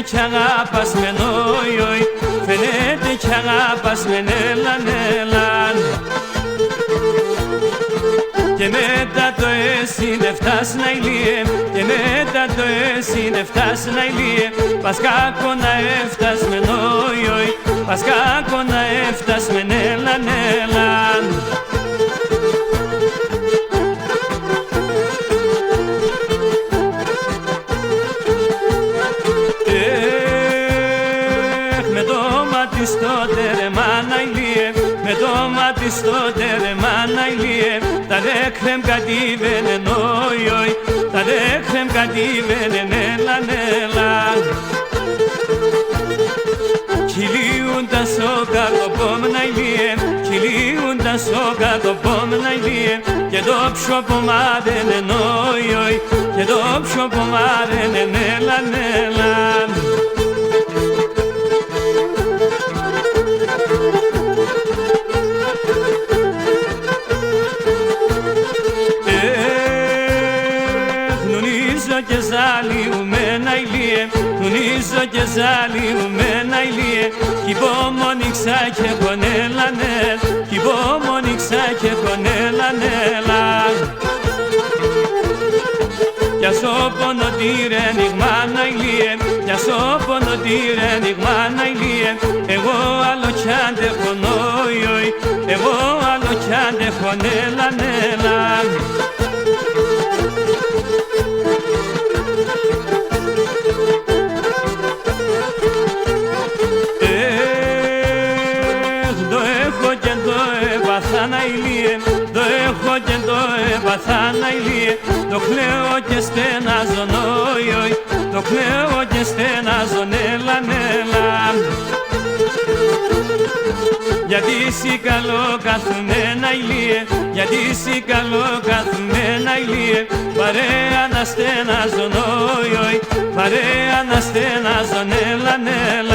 κι αγαπάς με νόιοι, φαίνεται κι αγαπάς με νέλαν. Και μετά το εσύ δεν φτάσει να ηλίε, και μετά το εσύ δεν φτάσει να ηλίε, πας κάκο να έφτας με νόιοι, πας κάκο να έφτας με νέλαν. Με το μάτι στο τερεμάνα ηλίε, με το μάτι στο τερεμάνα ηλίε, τα δέχρεμ κατήβαινε νόιοι, τα δέχρεμ κατήβαινε νέλαν. Κυλίουντα σόκα το πόμνα ηλίε, κυλίουντα σόκα το πόμνα ηλίε, και το πιο πομάδενε νόιοι, και το πιο πομάδενε νέλαν. Και ζαλιουμένα ηλίε, τονίζω και ζαλιουμένα ηλίε, κι υπομονήξα και κονέλανελ, κι υπομονήξα και κονέλανελ. Κι ας όπονο τύρε νιγμάνα ηλίε, κι ας όπονο τύρε νιγμάνα ηλίε, εγώ άλλο κι αντέχω νόιοι, εγώ άλλο κι αντέχω νέλανελ. Το έχω και το έπαθα να ηλίε, το κλαίω και στενάζω νόιοι, το κλαίω και στενάζω νέλαν. Γιατί εσύ καλό καθημένα ηλίε, γιατί εσύ καλό καθημένα ηλίε, παρέα να στενάζω νόιοι, παρέα να στενάζω νέλαν.